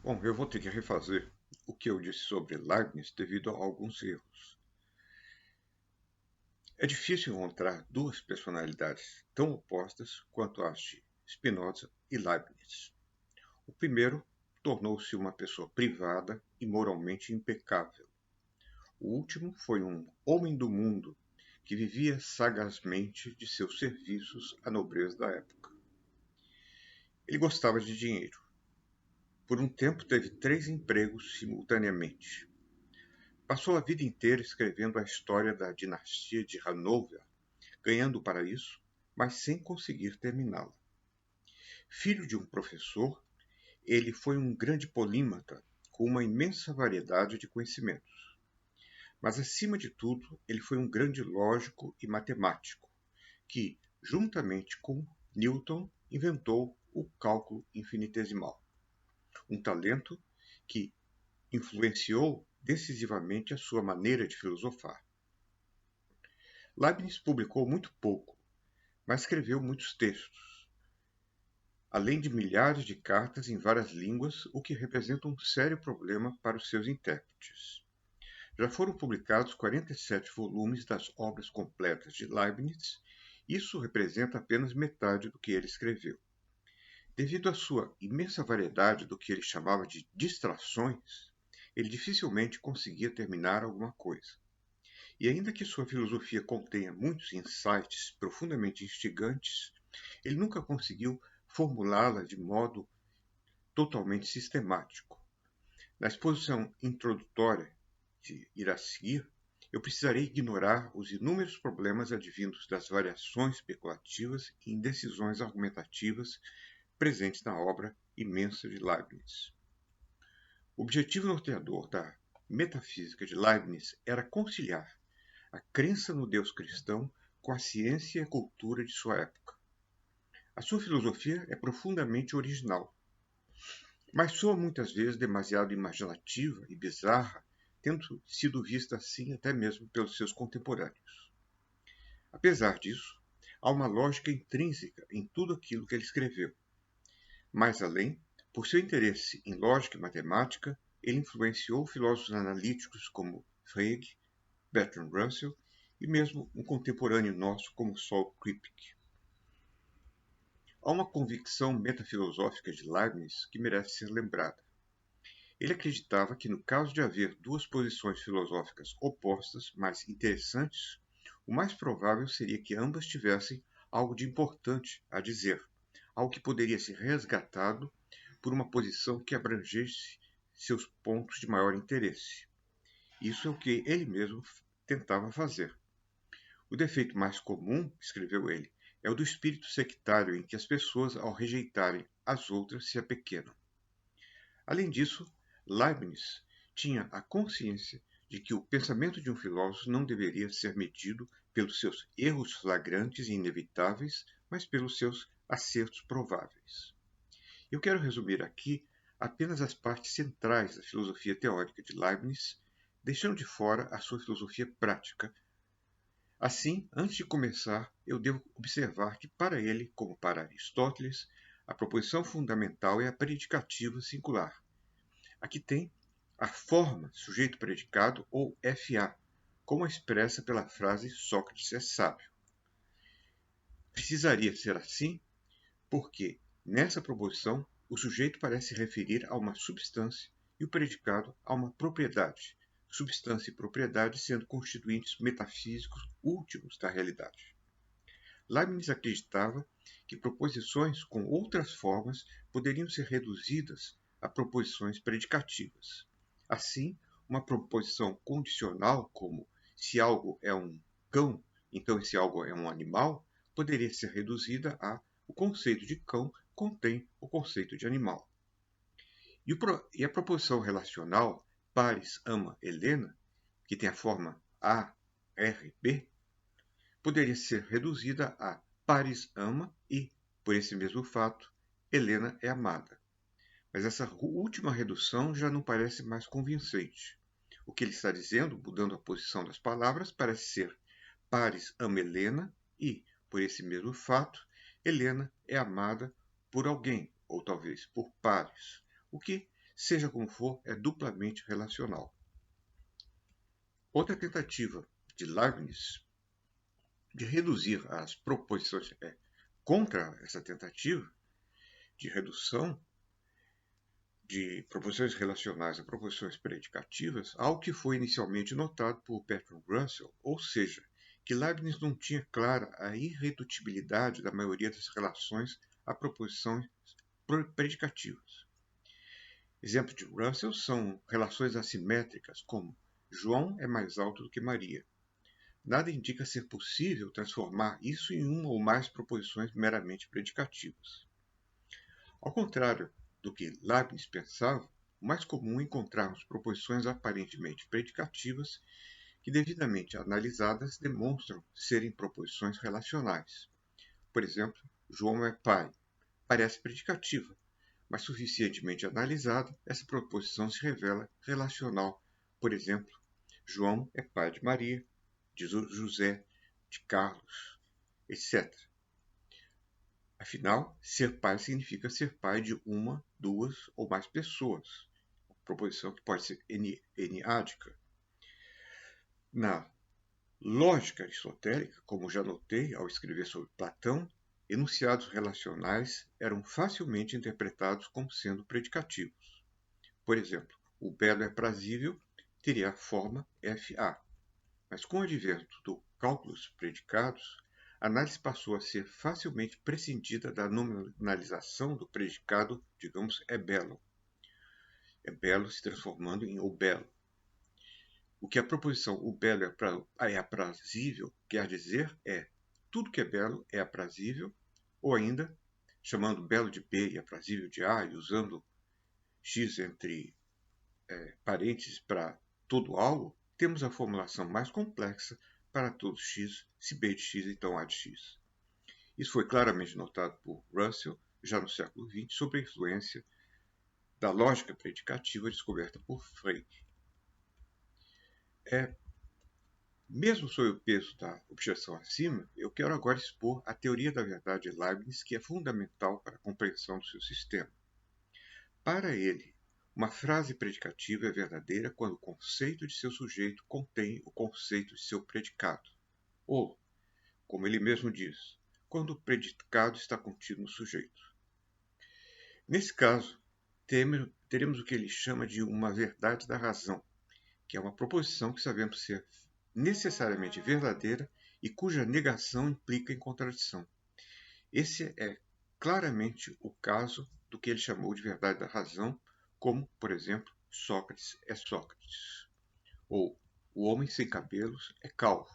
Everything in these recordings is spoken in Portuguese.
Bom, eu vou ter que refazer o que eu disse sobre Leibniz devido a alguns erros. É difícil encontrar duas personalidades tão opostas quanto as de Spinoza e Leibniz. O primeiro tornou-se uma pessoa privada e moralmente impecável. O último foi um homem do mundo que vivia sagazmente de seus serviços à nobreza da época. Ele gostava de dinheiro. Por um tempo teve 3 empregos simultaneamente. Passou a vida inteira escrevendo a história da dinastia de Hanover, ganhando para isso, mas sem conseguir terminá-la. Filho de um professor, ele foi um grande polímata com uma imensa variedade de conhecimentos. Mas, acima de tudo, ele foi um grande lógico e matemático, que, juntamente com Newton, inventou o cálculo infinitesimal. Um talento que influenciou decisivamente a sua maneira de filosofar. Leibniz publicou muito pouco, mas escreveu muitos textos, além de milhares de cartas em várias línguas, o que representa um sério problema para os seus intérpretes. Já foram publicados 47 volumes das obras completas de Leibniz. Isso representa apenas metade do que ele escreveu. Devido à sua imensa variedade do que ele chamava de distrações, ele dificilmente conseguia terminar alguma coisa. E ainda que sua filosofia contenha muitos insights profundamente instigantes, ele nunca conseguiu formulá-la de modo totalmente sistemático. Na exposição introdutória que irá seguir, eu precisarei ignorar os inúmeros problemas advindos das variações especulativas e indecisões argumentativas presentes na obra imensa de Leibniz. O objetivo norteador da metafísica de Leibniz era conciliar a crença no Deus cristão com a ciência e a cultura de sua época. A sua filosofia é profundamente original, mas soa muitas vezes demasiado imaginativa e bizarra, tendo sido vista assim até mesmo pelos seus contemporâneos. Apesar disso, há uma lógica intrínseca em tudo aquilo que ele escreveu. Mais além, por seu interesse em lógica e matemática, ele influenciou filósofos analíticos como Frege, Bertrand Russell e mesmo um contemporâneo nosso como Saul Kripke. Há uma convicção metafilosófica de Leibniz que merece ser lembrada. Ele acreditava que, no caso de haver duas posições filosóficas opostas, mas interessantes, o mais provável seria que ambas tivessem algo de importante a dizer, algo que poderia ser resgatado por uma posição que abrangesse seus pontos de maior interesse. Isso é o que ele mesmo tentava fazer. O defeito mais comum, escreveu ele, é o do espírito sectário em que as pessoas, ao rejeitarem as outras, se apequenam. Além disso, Leibniz tinha a consciência de que o pensamento de um filósofo não deveria ser medido pelos seus erros flagrantes e inevitáveis, mas pelos seus acertos prováveis. Eu quero resumir aqui apenas as partes centrais da filosofia teórica de Leibniz, deixando de fora a sua filosofia prática. Assim, antes de começar, eu devo observar que para ele, como para Aristóteles, a proposição fundamental é a predicativa singular. Aqui tem a forma sujeito-predicado ou FA, como expressa pela frase Sócrates é sábio. Precisaria ser assim porque, nessa proposição, o sujeito parece referir a uma substância e o predicado a uma propriedade, substância e propriedade sendo constituintes metafísicos últimos da realidade. Leibniz acreditava que proposições com outras formas poderiam ser reduzidas a proposições predicativas. Assim, uma proposição condicional, como se algo é um cão, então esse algo é um animal, poderia ser reduzida a o conceito de cão contém o conceito de animal. E a proposição relacional Paris ama Helena, que tem a forma A-R-B, poderia ser reduzida a Paris ama e, por esse mesmo fato, Helena é amada. Mas essa última redução já não parece mais convincente. O que ele está dizendo, mudando a posição das palavras, parece ser Paris ama Helena e, por esse mesmo fato, Helena é amada por alguém, ou talvez por Paris, o que seja como for, é duplamente relacional. Outra tentativa de Leibniz de reduzir as proposições contra essa tentativa de redução de proposições relacionais a proposições predicativas, algo que foi inicialmente notado por Bertrand Russell, ou seja, que Leibniz não tinha clara a irredutibilidade da maioria das relações a proposições predicativas. Exemplos de Russell são relações assimétricas, como João é mais alto do que Maria. Nada indica ser possível transformar isso em uma ou mais proposições meramente predicativas. Ao contrário do que Leibniz pensava, o mais comum é encontrarmos proposições aparentemente predicativas que, devidamente analisadas, demonstram serem proposições relacionais. Por exemplo, João é pai. Parece predicativa, mas suficientemente analisada, essa proposição se revela relacional. Por exemplo, João é pai de Maria, de José, de Carlos, etc. Afinal, ser pai significa ser pai de uma, duas ou mais pessoas, proposição que pode ser eneádica. Na lógica aristotélica, como já notei ao escrever sobre Platão, enunciados relacionais eram facilmente interpretados como sendo predicativos. Por exemplo, o belo é prazível teria a forma FA, mas com o advento do cálculo dos predicados, a análise passou a ser facilmente prescindida da nominalização do predicado, digamos, é belo. É belo se transformando em o belo. O que a proposição o belo é aprazível quer dizer é tudo que é belo é aprazível, ou ainda, chamando belo de B e aprazível de A e usando X entre parênteses para todo algo, temos a formulação mais complexa para todo x, se B de x, então A de x. Isso foi claramente notado por Russell, já no século XX, sob a influência da lógica predicativa descoberta por Frege. Mesmo sob o peso da objeção acima, eu quero agora expor a teoria da verdade de Leibniz, que é fundamental para a compreensão do seu sistema. Para ele, uma frase predicativa é verdadeira quando o conceito de seu sujeito contém o conceito de seu predicado. Ou, como ele mesmo diz, quando o predicado está contido no sujeito. Nesse caso, teremos o que ele chama de uma verdade da razão, que é uma proposição que sabemos ser necessariamente verdadeira e cuja negação implica em contradição. Esse é claramente o caso do que ele chamou de verdade da razão, como, por exemplo, Sócrates é Sócrates, ou o homem sem cabelos é calvo,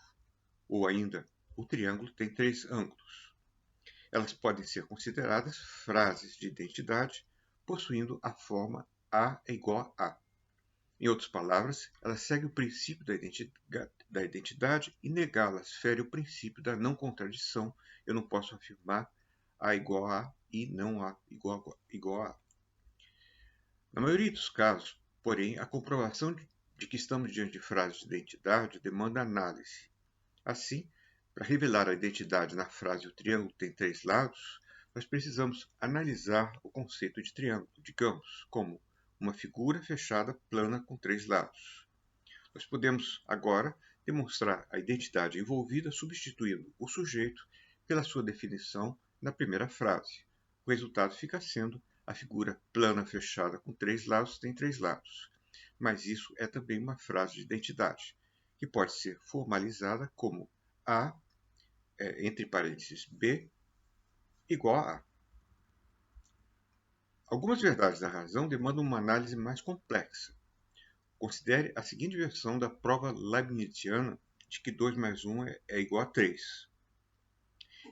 ou ainda, o triângulo tem 3 ângulos. Elas podem ser consideradas frases de identidade possuindo a forma A é igual a A. Em outras palavras, elas seguem o princípio da identidade e negá-las fere o princípio da não contradição. Eu não posso afirmar A igual a e não A igual a. Na maioria dos casos, porém, a comprovação de que estamos diante de frases de identidade demanda análise. Assim, para revelar a identidade na frase o triângulo tem 3 lados, nós precisamos analisar o conceito de triângulo, digamos, como uma figura fechada plana com 3 lados. Nós podemos, agora, demonstrar a identidade envolvida substituindo o sujeito pela sua definição na primeira frase. O resultado fica sendo a figura plana fechada com 3 lados tem 3 lados. Mas isso é também uma frase de identidade, que pode ser formalizada como A, entre parênteses, B, igual a A. Algumas verdades da razão demandam uma análise mais complexa. Considere a seguinte versão da prova leibniziana de que 2 mais 1 é igual a 3.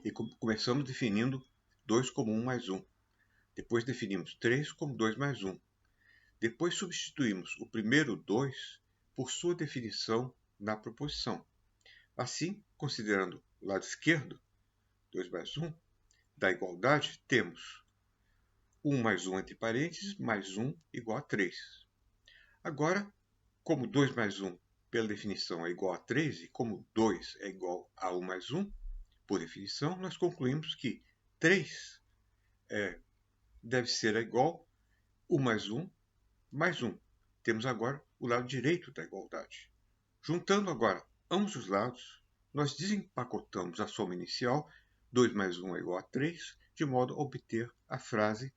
E começamos definindo 2 como 1 mais 1. Depois definimos 3 como 2 mais 1. Depois substituímos o primeiro 2 por sua definição na proposição. Assim, considerando o lado esquerdo, 2 mais 1, da igualdade, temos 1 mais 1 entre parênteses, mais 1 igual a 3. Agora, como 2 mais 1, pela definição, é igual a 3, e como 2 é igual a 1 mais 1, por definição, nós concluímos que 3 deve ser igual a 1 mais 1 mais 1. Temos agora o lado direito da igualdade. Juntando agora ambos os lados, nós desempacotamos a soma inicial, 2 mais 1 é igual a 3, de modo a obter a frase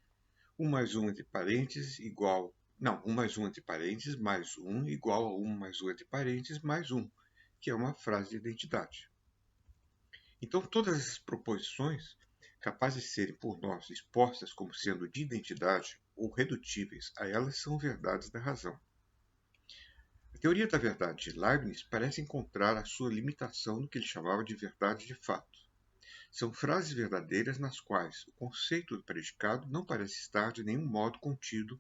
1 mais 1 entre parênteses igual... Não, 1 mais 1 entre parênteses mais 1 igual a 1 mais 1 entre parênteses mais 1, que é uma frase de identidade. Então, todas essas proposições, capazes de serem por nós expostas como sendo de identidade ou redutíveis a elas, são verdades da razão. A teoria da verdade de Leibniz parece encontrar a sua limitação no que ele chamava de verdade de fato. São frases verdadeiras nas quais o conceito do predicado não parece estar de nenhum modo contido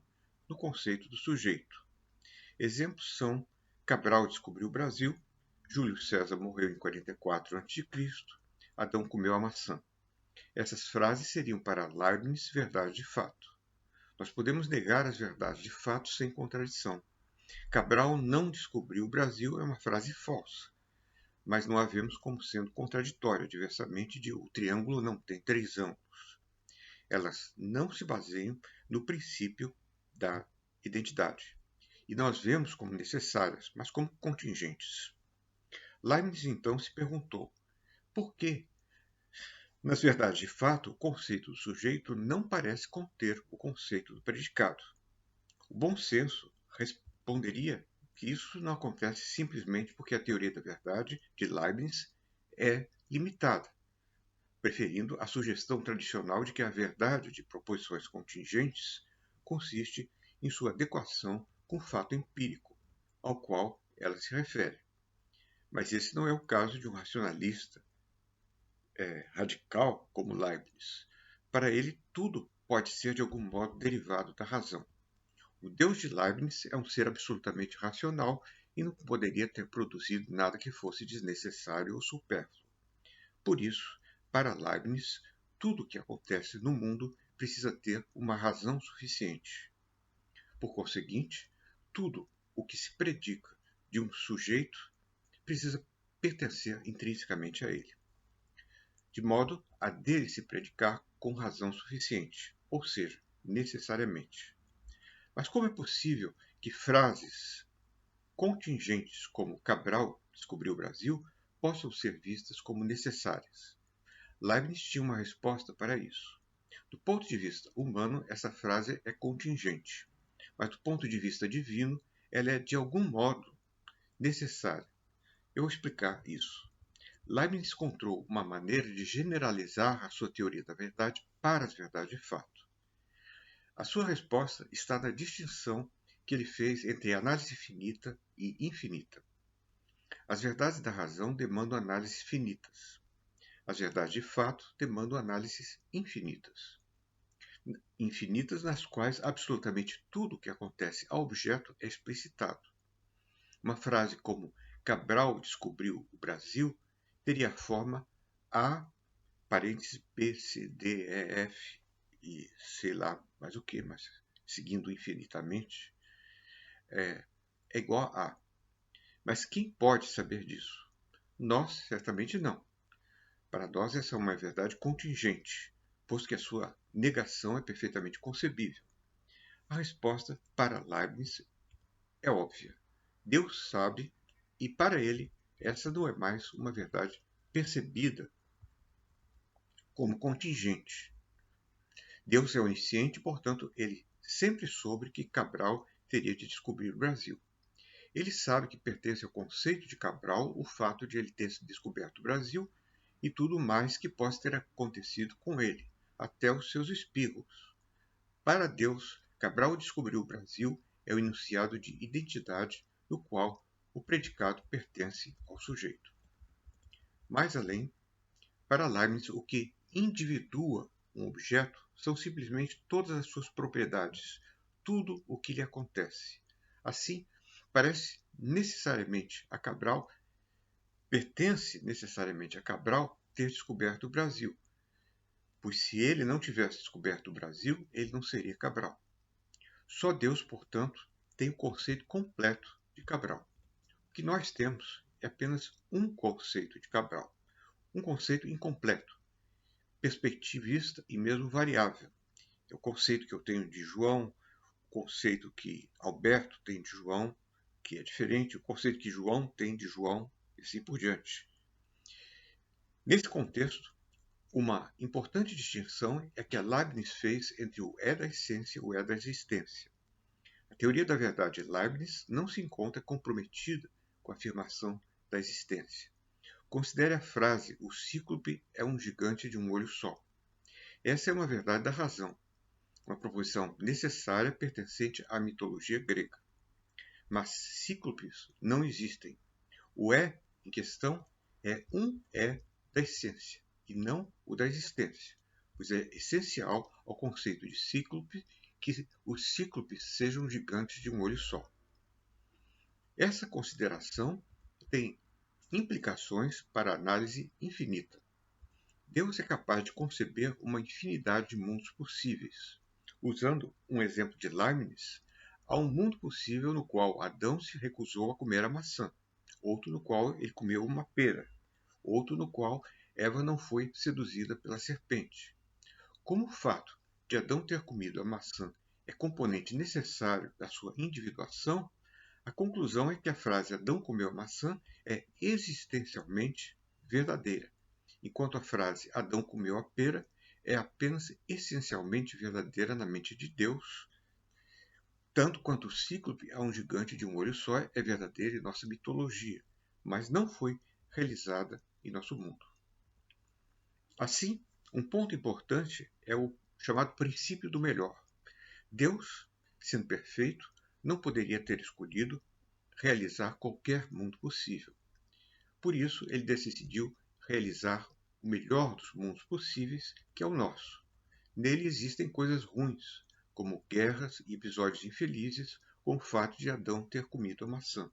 no conceito do sujeito. Exemplos são: Cabral descobriu o Brasil, Júlio César morreu em 44 a.C., Adão comeu a maçã. Essas frases seriam para Leibniz verdade de fato. Nós podemos negar as verdades de fato sem contradição. Cabral não descobriu o Brasil é uma frase falsa, mas não a vemos como sendo contraditória, diversamente de o triângulo não tem 3 ângulos. Elas não se baseiam no princípio da identidade, e nós vemos como necessárias, mas como contingentes. Leibniz então se perguntou: por que, nas verdades de fato, o conceito do sujeito não parece conter o conceito do predicado? O bom senso responderia que isso não acontece simplesmente porque a teoria da verdade de Leibniz é limitada, preferindo a sugestão tradicional de que a verdade de proposições contingentes consiste em sua adequação com o fato empírico, ao qual ela se refere. Mas esse não é o caso de um racionalista radical como Leibniz. Para ele, tudo pode ser de algum modo derivado da razão. O Deus de Leibniz é um ser absolutamente racional e não poderia ter produzido nada que fosse desnecessário ou supérfluo. Por isso, para Leibniz, tudo o que acontece no mundo precisa ter uma razão suficiente. Por conseguinte, tudo o que se predica de um sujeito precisa pertencer intrinsecamente a ele, de modo a dele se predicar com razão suficiente, ou seja, necessariamente. Mas como é possível que frases contingentes como Cabral descobriu o Brasil possam ser vistas como necessárias? Leibniz tinha uma resposta para isso. Do ponto de vista humano, essa frase é contingente, mas do ponto de vista divino, ela é de algum modo necessária. Eu vou explicar isso. Leibniz encontrou uma maneira de generalizar a sua teoria da verdade para as verdades de fato. A sua resposta está na distinção que ele fez entre análise finita e infinita. As verdades da razão demandam análises finitas. As verdades de fato demandam análises infinitas. Infinitas nas quais absolutamente tudo o que acontece ao objeto é explicitado. Uma frase como Cabral descobriu o Brasil teria a forma A, parênteses B, C, D, E, F e sei lá mais o que, mas seguindo infinitamente, é igual a. Mas quem pode saber disso? Nós, certamente não. Para nós, essa é uma verdade contingente, posto que a sua negação é perfeitamente concebível. A resposta para Leibniz é óbvia. Deus sabe, e para ele, essa não é mais uma verdade percebida como contingente. Deus é onisciente, portanto, ele sempre soube que Cabral teria de descobrir o Brasil. Ele sabe que pertence ao conceito de Cabral o fato de ele ter descoberto o Brasil e tudo mais que possa ter acontecido com ele, até os seus espirros. Para Deus, Cabral descobriu o Brasil é o enunciado de identidade no qual o predicado pertence ao sujeito. Mais além, para Leibniz, o que individua um objeto são simplesmente todas as suas propriedades, tudo o que lhe acontece. Assim, pertence necessariamente a Cabral ter descoberto o Brasil, pois se ele não tivesse descoberto o Brasil, ele não seria Cabral. Só Deus, portanto, tem o conceito completo de Cabral. O que nós temos é apenas um conceito de Cabral, um conceito incompleto, perspectivista e mesmo variável. É o conceito que eu tenho de João, conceito que Alberto tem de João, que é diferente, o conceito que João tem de João, e assim por diante. Nesse contexto, uma importante distinção é que a Leibniz fez entre o é da essência e o é da existência. A teoria da verdade de Leibniz não se encontra comprometida com a afirmação da existência. Considere a frase: o cíclope é um gigante de um olho só. Essa é uma verdade da razão, uma proposição necessária pertencente à mitologia grega. Mas cíclopes não existem. O é em questão é um é da essência, e não o da existência, pois é essencial ao conceito de cíclope que os cíclopes sejam gigantes de um olho só. Essa consideração tem implicações para a análise infinita. Deus é capaz de conceber uma infinidade de mundos possíveis. Usando um exemplo de Leibniz, há um mundo possível no qual Adão se recusou a comer a maçã, outro no qual ele comeu uma pera, outro no qual Eva não foi seduzida pela serpente. Como o fato de Adão ter comido a maçã é componente necessário da sua individuação, a conclusão é que a frase Adão comeu a maçã é existencialmente verdadeira, enquanto a frase Adão comeu a pera é apenas essencialmente verdadeira na mente de Deus, tanto quanto o cíclope a um gigante de um olho só é verdadeira em nossa mitologia, mas não foi realizada em nosso mundo. Assim, um ponto importante é o chamado princípio do melhor. Deus, sendo perfeito, não poderia ter escolhido realizar qualquer mundo possível. Por isso, ele decidiu realizar o melhor dos mundos possíveis, que é o nosso. Nele existem coisas ruins, como guerras e episódios infelizes, com o fato de Adão ter comido a maçã.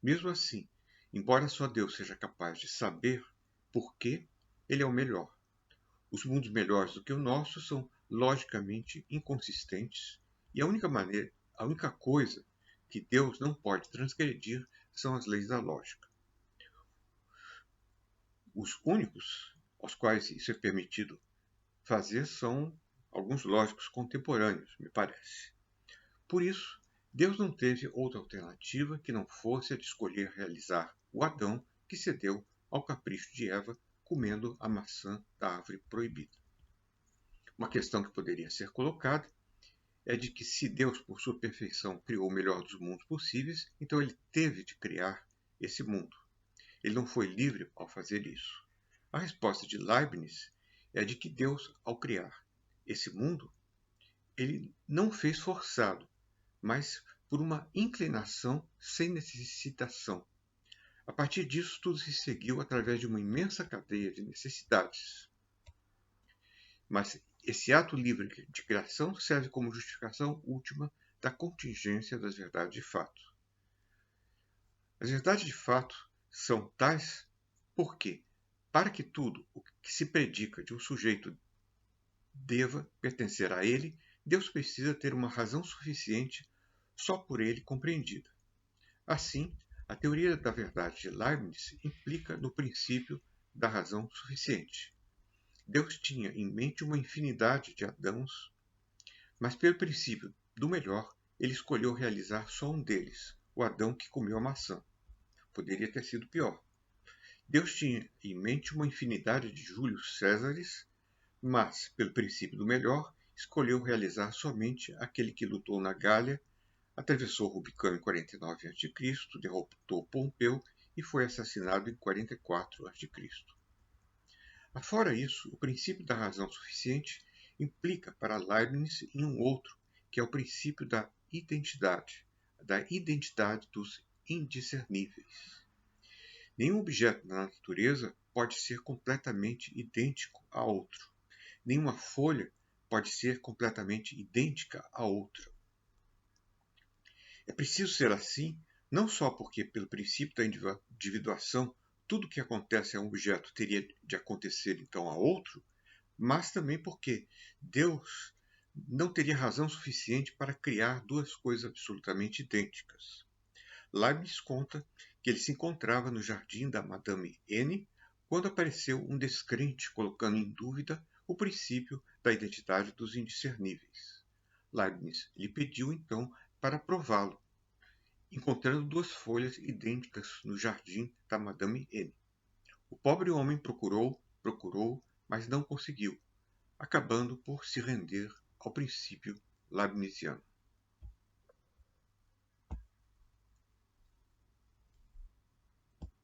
Mesmo assim, embora só Deus seja capaz de saber por que ele é o melhor, os mundos melhores do que o nosso são logicamente inconsistentes e a única coisa que Deus não pode transgredir são as leis da lógica. Os únicos aos quais isso é permitido fazer são alguns lógicos contemporâneos, me parece. Por isso, Deus não teve outra alternativa que não fosse a de escolher realizar o Adão que cedeu ao capricho de Eva comendo a maçã da árvore proibida. Uma questão que poderia ser colocada é de que se Deus, por sua perfeição, criou o melhor dos mundos possíveis, então ele teve de criar esse mundo. Ele não foi livre ao fazer isso. A resposta de Leibniz é de que Deus, ao criar esse mundo, ele não fez forçado, mas por uma inclinação sem necessitação. A partir disso, tudo se seguiu através de uma imensa cadeia de necessidades. Mas esse ato livre de criação serve como justificação última da contingência das verdades de fato. As verdades de fato são tais porque, para que tudo o que se predica de um sujeito deva pertencer a ele, Deus precisa ter uma razão suficiente só por ele compreendida. Assim, a teoria da verdade de Leibniz implica no princípio da razão suficiente. Deus tinha em mente uma infinidade de Adãos, mas pelo princípio do melhor, ele escolheu realizar só um deles, o Adão que comeu a maçã. Poderia ter sido pior. Deus tinha em mente uma infinidade de Júlio Césares, mas, pelo princípio do melhor, escolheu realizar somente aquele que lutou na Gália, atravessou o Rubicão em 49 a.C., derrotou Pompeu e foi assassinado em 44 a.C. Afora isso, o princípio da razão suficiente implica para Leibniz em um outro, que é o princípio da identidade dos indiscerníveis. Nenhum objeto na natureza pode ser completamente idêntico a outro. Nenhuma folha pode ser completamente idêntica a outra. É preciso ser assim, não só porque, pelo princípio da individuação, tudo o que acontece a um objeto teria de acontecer então a outro, mas também porque Deus não teria razão suficiente para criar duas coisas absolutamente idênticas. Leibniz conta que ele se encontrava no jardim da Madame N quando apareceu um descrente colocando em dúvida o princípio da identidade dos indiscerníveis. Leibniz lhe pediu então para prová-lo, encontrando duas folhas idênticas no jardim da Madame M. O pobre homem procurou, mas não conseguiu, acabando por se render ao princípio leibniziano.